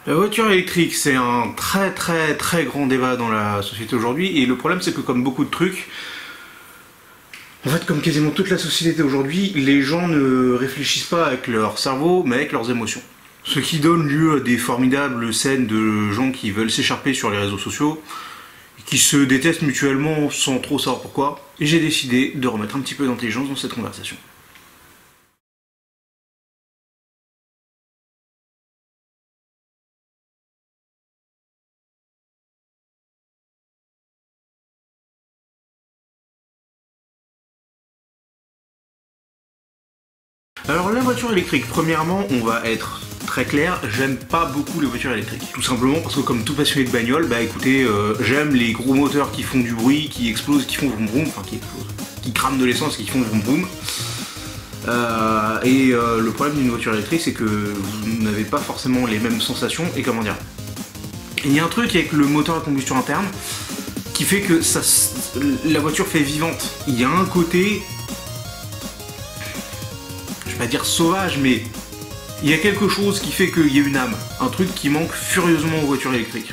La voiture électrique, c'est un très grand débat dans la société aujourd'hui, et le problème c'est que comme beaucoup de trucs, en fait comme quasiment toute la société aujourd'hui, les gens ne réfléchissent pas avec leur cerveau, mais avec leurs émotions. Ce qui donne lieu à des formidables scènes de gens qui veulent s'écharper sur les réseaux sociaux, qui se détestent mutuellement sans trop savoir pourquoi, et j'ai décidé de remettre un petit peu d'intelligence dans cette conversation. Alors la voiture électrique, premièrement, on va être très clair, j'aime pas beaucoup les voitures électriques. Tout simplement parce que comme tout passionné de bagnole, bah écoutez, j'aime les gros moteurs qui font du bruit, qui explosent, qui font vroom vroom, enfin qui explosent, qui crament de l'essence, qui font vroom vroom. Le problème d'une voiture électrique, c'est que vous n'avez pas forcément les mêmes sensations, et comment dire. Il y a un truc avec le moteur à combustion interne qui fait que la voiture fait vivante. Il y a un côté, je vais pas dire sauvage, mais il y a quelque chose qui fait qu'il y a une âme. Un truc qui manque furieusement aux voitures électriques.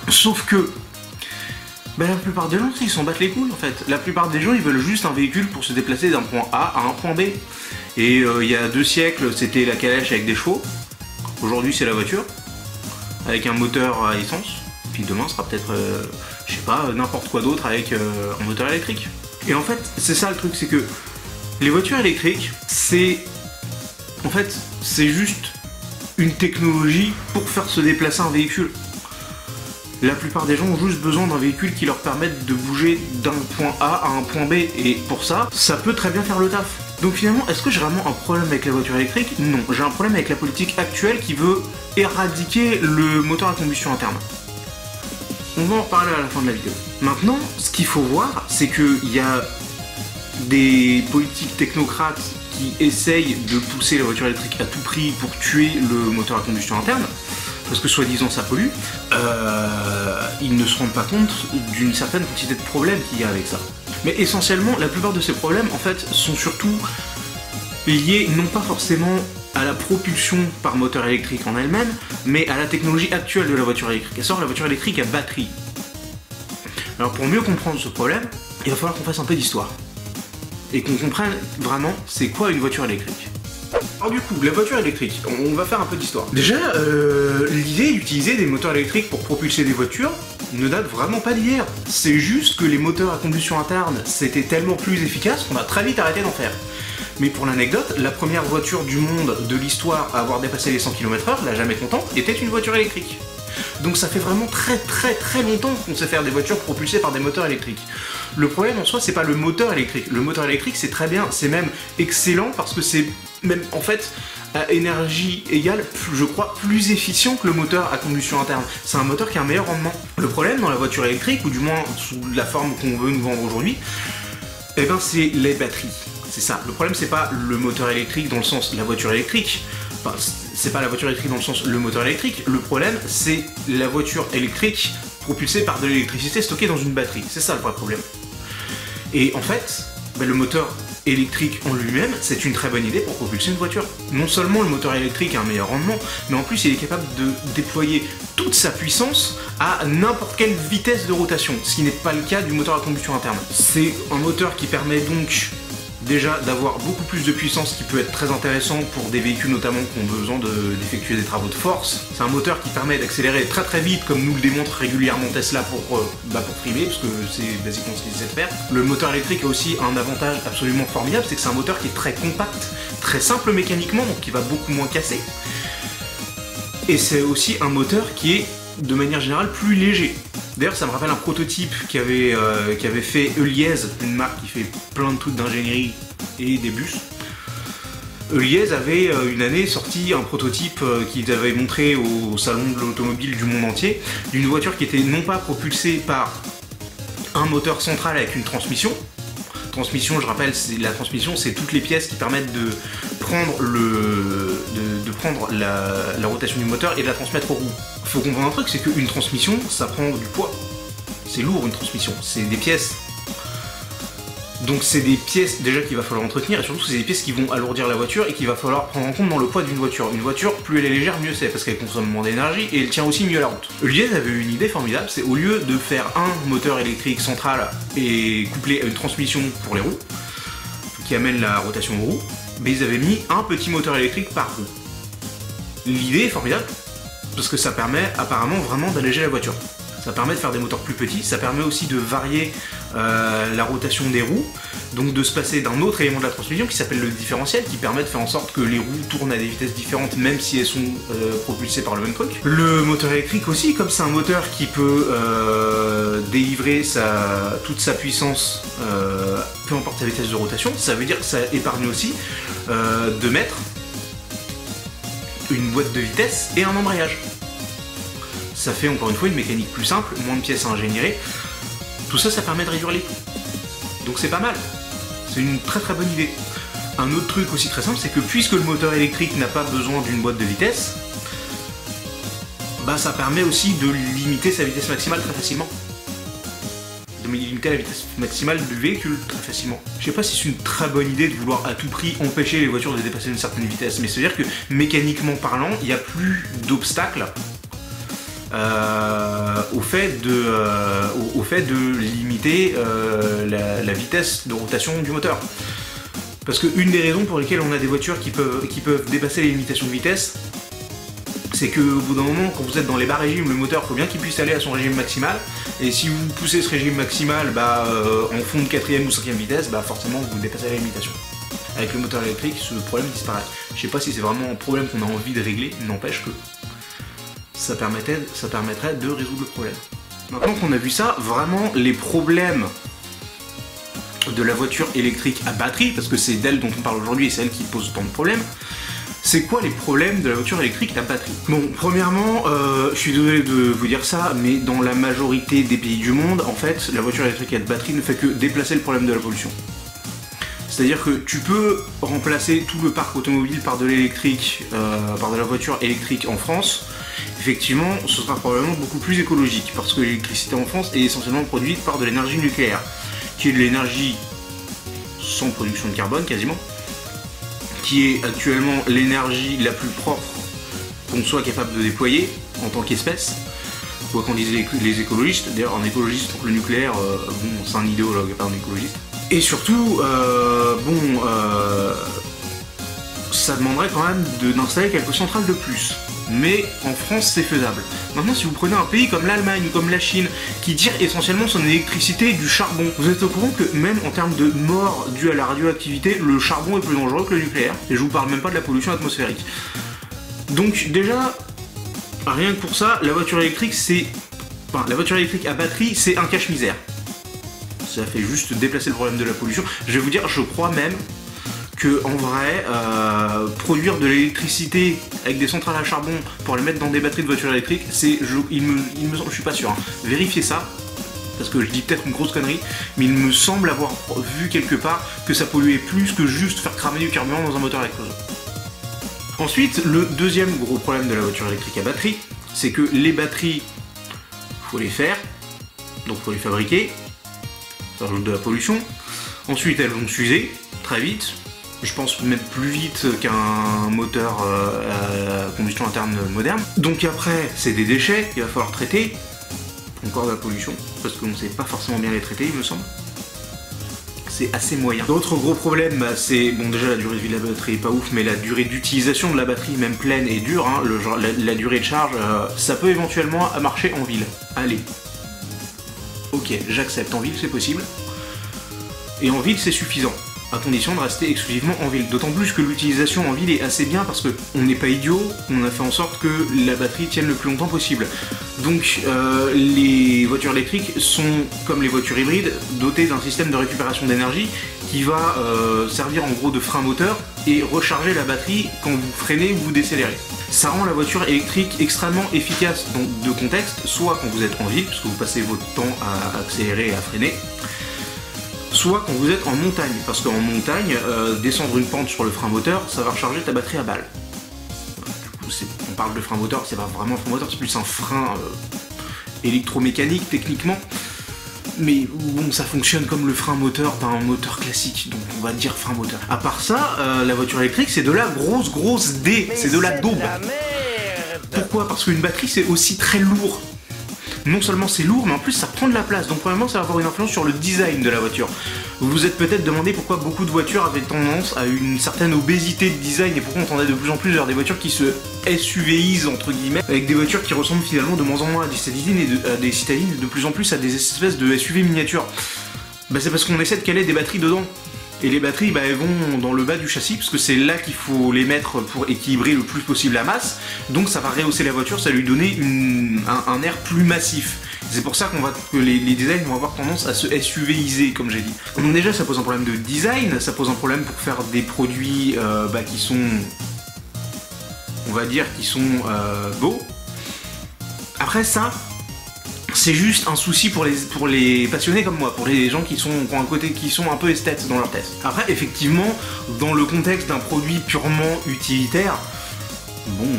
Sauf que, la plupart des gens, ils s'en battent les couilles en fait. La plupart des gens, ils veulent juste un véhicule pour se déplacer d'un point A à un point B. Et il y a 2 siècles, c'était la calèche avec des chevaux. Aujourd'hui, c'est la voiture, avec un moteur à essence. Puis demain, ce sera peut-être, je sais pas, n'importe quoi d'autre avec un moteur électrique. Et en fait, c'est ça le truc, c'est que les voitures électriques, c'est juste une technologie pour faire se déplacer un véhicule. La plupart des gens ont juste besoin d'un véhicule qui leur permette de bouger d'un point A à un point B, et pour ça, ça peut très bien faire le taf. Donc finalement, est-ce que j'ai vraiment un problème avec la voiture électrique? Non, j'ai un problème avec la politique actuelle qui veut éradiquer le moteur à combustion interne. On va en reparler à la fin de la vidéo. Maintenant, ce qu'il faut voir, c'est qu'il y a des politiques technocrates qui essayent de pousser la voiture électrique à tout prix pour tuer le moteur à combustion interne, parce que soi-disant ça pollue, ils ne se rendent pas compte d'une certaine quantité de problèmes qu'il y a avec ça. Mais essentiellement, la plupart de ces problèmes, en fait, sont surtout liés non pas forcément à la propulsion par moteur électrique en elle-même, mais à la technologie actuelle de la voiture électrique. Elle sort la voiture électrique à batterie. Alors pour mieux comprendre ce problème, il va falloir qu'on fasse un peu d'histoire. Et qu'on comprenne vraiment c'est quoi une voiture électrique. Alors du coup, la voiture électrique, on va faire un peu d'histoire. Déjà, l'idée d'utiliser des moteurs électriques pour propulser des voitures ne date vraiment pas d'hier. C'est juste que les moteurs à combustion interne, c'était tellement plus efficace qu'on a très vite arrêté d'en faire. Mais pour l'anecdote, la première voiture du monde de l'histoire à avoir dépassé les 100 km/h, la jamais contente, était une voiture électrique. Donc ça fait vraiment très longtemps qu'on sait faire des voitures propulsées par des moteurs électriques. Le problème en soi, c'est pas le moteur électrique. Le moteur électrique, c'est très bien, c'est même excellent parce que c'est même en fait à énergie égale, je crois, plus efficient que le moteur à combustion interne. C'est un moteur qui a un meilleur rendement. Le problème dans la voiture électrique, ou du moins sous la forme qu'on veut nous vendre aujourd'hui, eh ben c'est les batteries. C'est ça. Le problème, c'est pas le moteur électrique dans le sens la voiture électrique. Enfin, c'est pas la voiture électrique dans le sens le moteur électrique. Le problème, c'est la voiture électrique propulsée par de l'électricité stockée dans une batterie. C'est ça le vrai problème. Et en fait, le moteur électrique en lui-même, c'est une très bonne idée pour propulser une voiture. Non seulement le moteur électrique a un meilleur rendement, mais en plus il est capable de déployer toute sa puissance à n'importe quelle vitesse de rotation, ce qui n'est pas le cas du moteur à combustion interne. C'est un moteur qui permet donc déjà d'avoir beaucoup plus de puissance, qui peut être très intéressant pour des véhicules notamment qui ont besoin d'effectuer des travaux de force. C'est un moteur qui permet d'accélérer très vite, comme nous le démontre régulièrement Tesla pour priver, parce que c'est basiquement ce qu'ils essaient de faire. Le moteur électrique a aussi un avantage absolument formidable, c'est que c'est un moteur qui est très compact, très simple mécaniquement, donc qui va beaucoup moins casser. Et c'est aussi un moteur qui est, de manière générale, plus léger. D'ailleurs, ça me rappelle un prototype qu'avait fait Eliez, une marque qui fait plein de trucs d'ingénierie et des bus. Eliez avait une année sorti un prototype qu'ils avaient montré au salon de l'automobile du monde entier, d'une voiture qui était non pas propulsée par un moteur central avec une transmission. Transmission, je rappelle, la transmission, c'est toutes les pièces qui permettent de prendre, la rotation du moteur et de la transmettre aux roues. Faut comprendre un truc, c'est qu'une transmission, ça prend du poids. C'est lourd une transmission, c'est des pièces. Donc c'est des pièces déjà qu'il va falloir entretenir, et surtout c'est des pièces qui vont alourdir la voiture et qu'il va falloir prendre en compte dans le poids d'une voiture. Une voiture, plus elle est légère, mieux c'est, parce qu'elle consomme moins d'énergie et elle tient aussi mieux la route. Liez avait eu une idée formidable, c'est au lieu de faire un moteur électrique central et couplé à une transmission pour les roues, qui amène la rotation aux roues, mais ils avaient mis un petit moteur électrique par roue. L'idée est formidable, parce que ça permet apparemment vraiment d'alléger la voiture. Ça permet de faire des moteurs plus petits, ça permet aussi de varier la rotation des roues, donc de se passer d'un autre élément de la transmission qui s'appelle le différentiel, qui permet de faire en sorte que les roues tournent à des vitesses différentes même si elles sont propulsées par le même truc. Le moteur électrique aussi, comme c'est un moteur qui peut délivrer toute sa puissance, peu importe sa vitesse de rotation, ça veut dire que ça épargne aussi de mettre une boîte de vitesse et un embrayage. Ça fait encore une fois une mécanique plus simple, moins de pièces à ingénierer. Tout ça, ça permet de réduire les coûts. Donc c'est pas mal. C'est une très très bonne idée. Un autre truc aussi très simple, c'est que puisque le moteur électrique n'a pas besoin d'une boîte de vitesse, bah ça permet aussi de limiter sa vitesse maximale très facilement. De limiter la vitesse maximale du véhicule très facilement. Je sais pas si c'est une très bonne idée de vouloir à tout prix empêcher les voitures de dépasser une certaine vitesse, mais c'est-à-dire que mécaniquement parlant, il n'y a plus d'obstacles au fait de limiter la vitesse de rotation du moteur. Parce qu'une des raisons pour lesquelles on a des voitures qui peuvent dépasser les limitations de vitesse, c'est qu'au bout d'un moment, quand vous êtes dans les bas régimes, le moteur, faut bien qu'il puisse aller à son régime maximal, et si vous poussez ce régime maximal en fond de 4ème ou 5ème vitesse, forcément vous dépassez la limitation. Avec le moteur électrique, ce problème disparaît. Je sais pas si c'est vraiment un problème qu'on a envie de régler, n'empêche que ça permettrait de résoudre le problème. Maintenant qu'on a vu ça, vraiment les problèmes de la voiture électrique à batterie, parce que c'est d'elle dont on parle aujourd'hui et c'est elle qui pose tant de problèmes, c'est quoi les problèmes de la voiture électrique à batterie? Bon, premièrement, je suis désolé de vous dire ça, mais dans la majorité des pays du monde, en fait, la voiture électrique à batterie ne fait que déplacer le problème de la pollution. C'est-à-dire que tu peux remplacer tout le parc automobile par de l'électrique, par de la voiture électrique en France. Effectivement, ce sera probablement beaucoup plus écologique, parce que l'électricité en France est essentiellement produite par de l'énergie nucléaire, qui est de l'énergie sans production de carbone quasiment, qui est actuellement l'énergie la plus propre qu'on soit capable de déployer en tant qu'espèce. Quoi qu'en disent les écologistes, d'ailleurs un écologiste contre le nucléaire, bon, c'est un idéologue, pas un écologiste. Et surtout, ça demanderait quand même d'installer quelques centrales de plus. Mais en France, c'est faisable. Maintenant, si vous prenez un pays comme l'Allemagne ou comme la Chine, qui tire essentiellement son électricité du charbon, vous êtes au courant que même en termes de mort due à la radioactivité, le charbon est plus dangereux que le nucléaire. Et je vous parle même pas de la pollution atmosphérique. Donc déjà, rien que pour ça, la voiture électrique, la voiture électrique à batterie, c'est un cache-misère. Ça fait juste déplacer le problème de la pollution. Je vais vous dire, je crois même que en vrai, produire de l'électricité avec des centrales à charbon pour les mettre dans des batteries de voitures électriques, il me semble, je suis pas sûr, hein. Vérifiez ça, parce que je dis peut-être une grosse connerie, mais il me semble avoir vu quelque part que ça polluait plus que juste faire cramer du carburant dans un moteur à explosion. Ensuite, le deuxième gros problème de la voiture électrique à batterie, c'est que les batteries, faut les faire, donc faut les fabriquer, ça rajoute de la pollution. Ensuite, elles vont s'user très vite. Je pense même plus vite qu'un moteur à combustion interne moderne. Donc après, c'est des déchets qu'il va falloir traiter. Encore de la pollution, parce qu'on ne sait pas forcément bien les traiter, il me semble. C'est assez moyen. D'autres gros problèmes, c'est, bon déjà la durée de vie de la batterie est pas ouf, mais la durée d'utilisation de la batterie, même pleine, est dure. Hein. La durée de charge, ça peut éventuellement marcher en ville. Allez. Ok, j'accepte, en ville c'est possible. Et en ville c'est suffisant, à condition de rester exclusivement en ville. D'autant plus que l'utilisation en ville est assez bien parce qu'on n'est pas idiot, on a fait en sorte que la batterie tienne le plus longtemps possible. Donc les voitures électriques sont, comme les voitures hybrides, dotées d'un système de récupération d'énergie qui va servir en gros de frein moteur et recharger la batterie quand vous freinez ou vous décélérez. Ça rend la voiture électrique extrêmement efficace dans deux contextes, soit quand vous êtes en ville, puisque vous passez votre temps à accélérer et à freiner, soit quand vous êtes en montagne, parce qu'en montagne, descendre une pente sur le frein moteur, ça va recharger ta batterie à balle. Du coup, on parle de frein moteur, c'est pas vraiment un frein moteur, c'est plus un frein électromécanique techniquement. mais bon, ça fonctionne comme le frein moteur d'un moteur classique, donc on va dire frein moteur. À part ça, la voiture électrique, c'est de la grosse D, c'est de la daube. Pourquoi? Parce qu'une batterie, c'est aussi très lourd. Non seulement c'est lourd, mais en plus ça prend de la place, donc probablement ça va avoir une influence sur le design de la voiture. Vous vous êtes peut-être demandé pourquoi beaucoup de voitures avaient tendance à une certaine obésité de design et pourquoi on tendait de plus en plus vers des voitures qui se SUVisent entre guillemets, avec des voitures qui ressemblent finalement de moins en moins à des citadines et de plus en plus à des espèces de SUV miniatures. Bah c'est parce qu'on essaie de caler des batteries dedans. Et les batteries, bah, elles vont dans le bas du châssis, parce que c'est là qu'il faut les mettre pour équilibrer le plus possible la masse. Donc ça va rehausser la voiture, ça va lui donner un air plus massif. C'est pour ça que les designs vont avoir tendance à se SUViser, comme j'ai dit. Donc déjà, ça pose un problème de design, ça pose un problème pour faire des produits qui sont, on va dire, beaux. Après ça, c'est juste un souci pour les passionnés comme moi, pour les gens qui ont un côté qui sont un peu esthètes dans leur tête. Après, effectivement, dans le contexte d'un produit purement utilitaire, bon,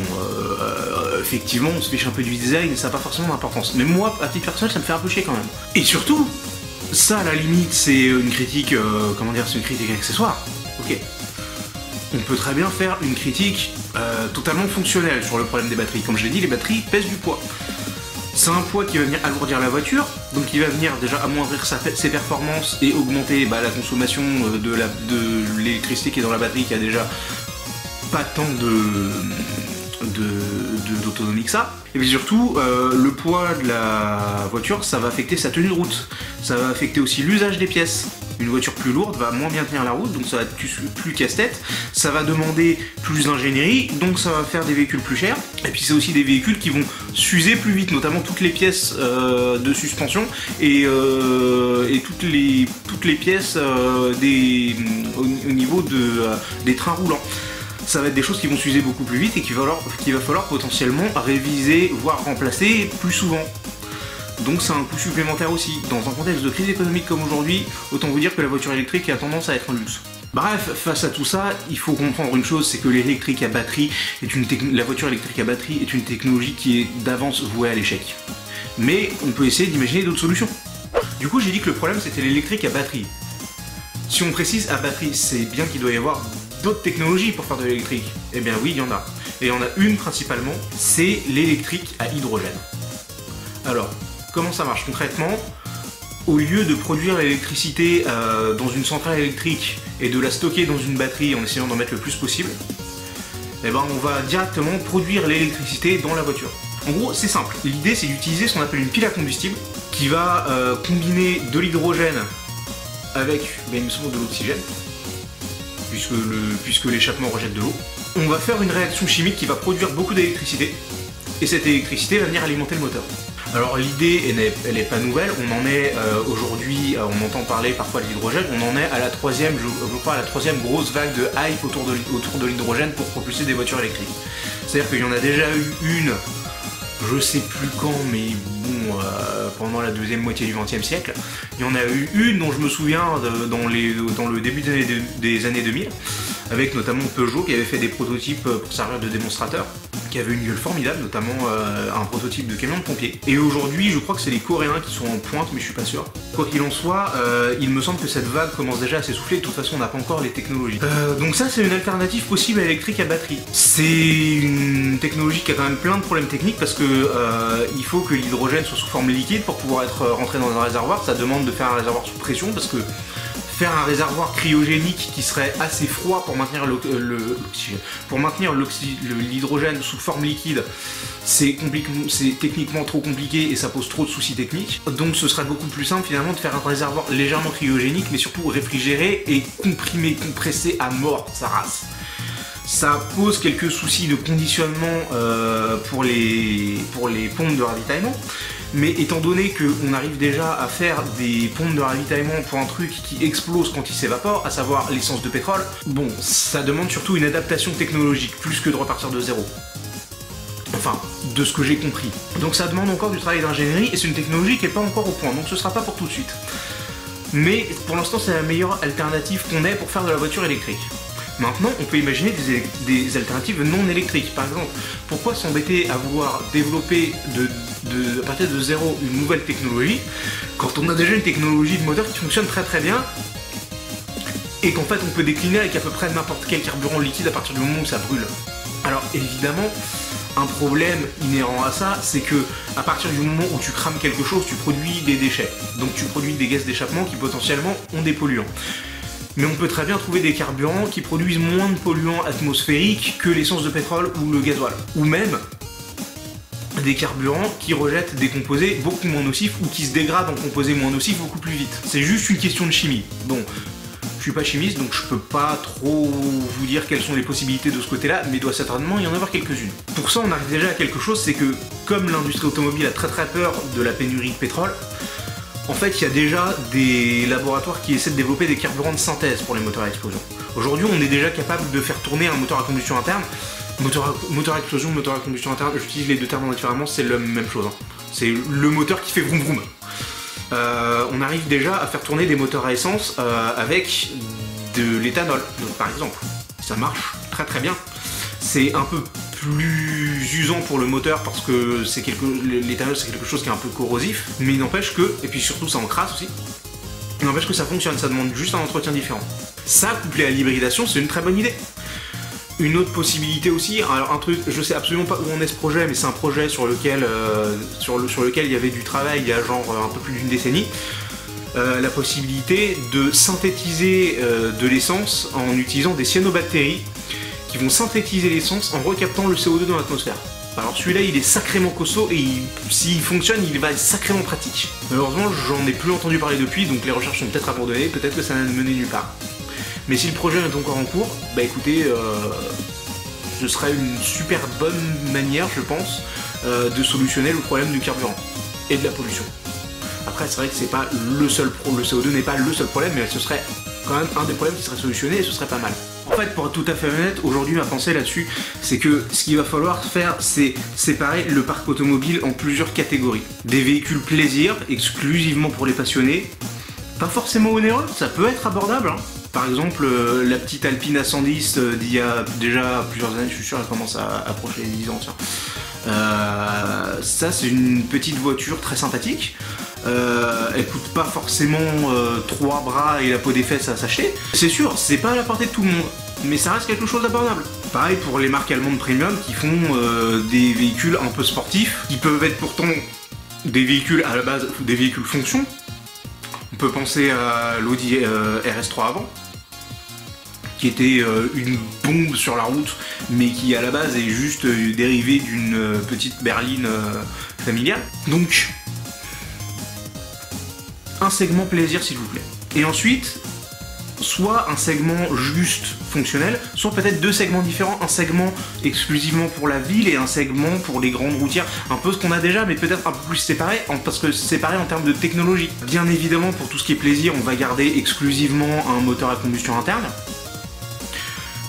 effectivement, on se fiche un peu du design et ça n'a pas forcément d'importance. Mais moi, à titre personnel, ça me fait un peu chier quand même. Et surtout, ça, à la limite, c'est une critique, c'est une critique accessoire. Ok. On peut très bien faire une critique totalement fonctionnelle sur le problème des batteries. Comme je l'ai dit, les batteries pèsent du poids. C'est un poids qui va venir alourdir la voiture, donc il va venir déjà amoindrir ses performances et augmenter la consommation de l'électricité qui est dans la batterie, qui a déjà pas tant d'autonomie que ça. Et puis surtout, le poids de la voiture, ça va affecter sa tenue de route. Ça va affecter aussi l'usage des pièces. Une voiture plus lourde va moins bien tenir la route, donc ça va être plus casse-tête. Ça va demander plus d'ingénierie, donc ça va faire des véhicules plus chers. Et puis c'est aussi des véhicules qui vont s'user plus vite, notamment toutes les pièces de suspension et toutes les pièces au niveau des trains roulants. Ça va être des choses qui vont s'user beaucoup plus vite et qu'il va falloir potentiellement réviser, voire remplacer plus souvent. Donc c'est un coût supplémentaire aussi. Dans un contexte de crise économique comme aujourd'hui, autant vous dire que la voiture électrique a tendance à être un luxe. Bref, face à tout ça, il faut comprendre une chose, c'est que l'électrique à batterie la voiture électrique à batterie est une technologie qui est d'avance vouée à l'échec. Mais on peut essayer d'imaginer d'autres solutions. Du coup, j'ai dit que le problème c'était l'électrique à batterie. Si on précise à batterie, c'est bien qu'il doit y avoir d'autres technologies pour faire de l'électrique. Eh bien oui, il y en a. Et il y en a une principalement, c'est l'électrique à hydrogène. Alors, comment ça marche concrètement? Au lieu de produire l'électricité dans une centrale électrique et de la stocker dans une batterie en essayant d'en mettre le plus possible, eh ben on va directement produire l'électricité dans la voiture. En gros, c'est simple. L'idée, c'est d'utiliser ce qu'on appelle une pile à combustible qui va combiner de l'hydrogène avec de l'oxygène, puisque l'échappement rejette de l'eau. On va faire une réaction chimique qui va produire beaucoup d'électricité, et cette électricité va venir alimenter le moteur. Alors l'idée, elle n'est pas nouvelle, on en est aujourd'hui, on entend parler parfois de l'hydrogène, on en est à la troisième grosse vague de hype autour de l'hydrogène pour propulser des voitures électriques. C'est-à-dire qu'il y en a déjà eu une, je sais plus quand, mais bon, pendant la deuxième moitié du XXe siècle, il y en a eu une dont je me souviens dans le début des années 2000, avec notamment Peugeot qui avait fait des prototypes pour servir de démonstrateur, qui avait une gueule formidable, notamment un prototype de camion de pompier. Et aujourd'hui, je crois que c'est les Coréens qui sont en pointe, mais je suis pas sûr. Quoi qu'il en soit, il me semble que cette vague commence déjà à s'essouffler, de toute façon on n'a pas encore les technologies. Donc ça, c'est une alternative possible à l'électrique à batterie. C'est une technologie qui a quand même plein de problèmes techniques, parce que il faut que l'hydrogène soit sous forme liquide pour pouvoir être rentré dans un réservoir. Ça demande de faire un réservoir sous pression, parce que faire un réservoir cryogénique qui serait assez froid pour maintenir l'hydrogène sous forme liquide, c'est techniquement trop compliqué et ça pose trop de soucis techniques. Donc ce serait beaucoup plus simple finalement de faire un réservoir légèrement cryogénique, mais surtout réfrigéré et comprimé, compressé à mort, sa race. Ça pose quelques soucis de conditionnement pour les pompes de ravitaillement. Mais étant donné qu'on arrive déjà à faire des pompes de ravitaillement pour un truc qui explose quand il s'évapore, à savoir l'essence de pétrole, bon, ça demande surtout une adaptation technologique, plus que de repartir de zéro. Enfin, de ce que j'ai compris. Donc ça demande encore du travail d'ingénierie, et c'est une technologie qui n'est pas encore au point, donc ce sera pas pour tout de suite. Mais pour l'instant, c'est la meilleure alternative qu'on ait pour faire de la voiture électrique. Maintenant, on peut imaginer des alternatives non électriques. Par exemple, pourquoi s'embêter à vouloir développer à partir de zéro une nouvelle technologie quand on a déjà une technologie de moteur qui fonctionne très très bien et qu'en fait on peut décliner avec à peu près n'importe quel carburant liquide à partir du moment où ça brûle. Alors évidemment, un problème inhérent à ça, c'est que à partir du moment où tu crames quelque chose, tu produis des déchets. Donc tu produis des gaz d'échappement qui potentiellement ont des polluants. Mais on peut très bien trouver des carburants qui produisent moins de polluants atmosphériques que l'essence de pétrole ou le gasoil. Ou même des carburants qui rejettent des composés beaucoup moins nocifs ou qui se dégradent en composés moins nocifs beaucoup plus vite. C'est juste une question de chimie. Bon, je suis pas chimiste donc je peux pas trop vous dire quelles sont les possibilités de ce côté-là, mais il doit certainement y en avoir quelques-unes. Pour ça on arrive déjà à quelque chose, c'est que comme l'industrie automobile a très peur de la pénurie de pétrole, en fait, il y a déjà des laboratoires qui essaient de développer des carburants de synthèse pour les moteurs à explosion. Aujourd'hui, on est déjà capable de faire tourner un moteur à combustion interne. Moteur à explosion, moteur à combustion interne, j'utilise les deux termes différemment, c'est la même chose. C'est le moteur qui fait vroom vroom. On arrive déjà à faire tourner des moteurs à essence avec de l'éthanol, par exemple. Ça marche très très bien. C'est un peu plus usant pour le moteur parce que l'éthanol c'est quelque chose qui est un peu corrosif, mais il n'empêche que, et puis surtout ça encrasse aussi, il n'empêche que ça fonctionne, ça demande juste un entretien différent. Ça, couplé à l'hybridation, c'est une très bonne idée. Une autre possibilité aussi, alors un truc, je sais absolument pas où en est ce projet, mais c'est un projet sur lequel il y avait du travail il y a genre un peu plus d'une décennie, la possibilité de synthétiser de l'essence en utilisant des cyanobactéries qui vont synthétiser l'essence en recaptant le CO2 dans l'atmosphère. Alors celui-là il est sacrément costaud et s'il fonctionne il va être sacrément pratique. Malheureusement j'en ai plus entendu parler depuis, donc les recherches sont peut-être abandonnées, peut-être que ça n'a mené nulle part. Mais si le projet est encore en cours, bah écoutez, ce serait une super bonne manière je pense de solutionner le problème du carburant et de la pollution. Après c'est vrai que c'est pas le CO2 n'est pas le seul problème, mais ce serait quand même un des problèmes qui serait solutionné et ce serait pas mal. En fait, pour être tout à fait honnête, aujourd'hui ma pensée là-dessus, c'est que ce qu'il va falloir faire, c'est séparer le parc automobile en plusieurs catégories. Des véhicules plaisir, exclusivement pour les passionnés, pas forcément onéreux, ça peut être abordable. Hein. Par exemple, la petite Alpine A110 d'il y a déjà plusieurs années, je suis sûr, elle commence à approcher les 10 ans, tiens. Ça, c'est une petite voiture très sympathique. Elle coûte pas forcément 3 bras et la peau des fesses à s'acheter. C'est sûr, c'est pas à la portée de tout le monde, mais ça reste quelque chose d'abordable. Pareil pour les marques allemandes premium qui font des véhicules un peu sportifs, qui peuvent être pourtant des véhicules à la base, des véhicules fonction. On peut penser à l'Audi RS3 avant, qui était une bombe sur la route, mais qui à la base est juste dérivé d'une petite berline familiale. Donc, un segment plaisir s'il vous plaît. Et ensuite, soit un segment juste fonctionnel, soit peut-être deux segments différents, un segment exclusivement pour la ville et un segment pour les grandes routières, un peu ce qu'on a déjà, mais peut-être un peu plus séparé, parce que séparé en termes de technologie. Bien évidemment, pour tout ce qui est plaisir, on va garder exclusivement un moteur à combustion interne.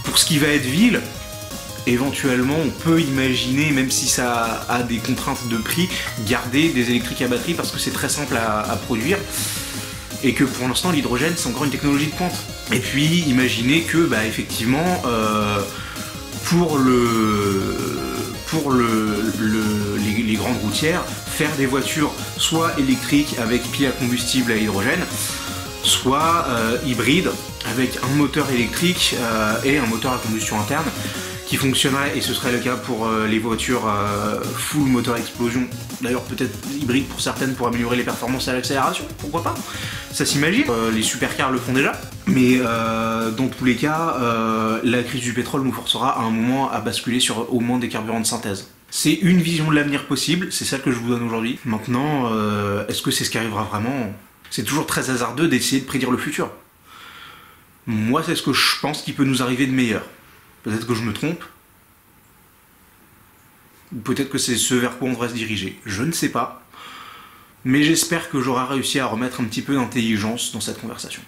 Pour ce qui va être ville, éventuellement on peut imaginer, même si ça a des contraintes de prix, garder des électriques à batterie parce que c'est très simple à produire et que pour l'instant l'hydrogène c'est encore une technologie de pointe. Et puis imaginez que bah, effectivement pour les grandes routières, faire des voitures soit électriques avec pile à combustible à hydrogène, soit hybride avec un moteur électrique et un moteur à combustion interne qui fonctionnerait, et ce serait le cas pour les voitures full moteur explosion, d'ailleurs peut-être hybride pour certaines pour améliorer les performances à l'accélération, pourquoi pas, ça s'imagine, les supercars le font déjà, mais dans tous les cas, la crise du pétrole nous forcera à un moment à basculer sur au moins des carburants de synthèse. C'est une vision de l'avenir possible, c'est celle que je vous donne aujourd'hui. Maintenant, est-ce que c'est ce qui arrivera vraiment ? C'est toujours très hasardeux d'essayer de prédire le futur. Moi, c'est ce que je pense qui peut nous arriver de meilleur. Peut-être que je me trompe. Ou peut-être que c'est ce vers quoi on devrait se diriger. Je ne sais pas. Mais j'espère que j'aurai réussi à remettre un petit peu d'intelligence dans cette conversation.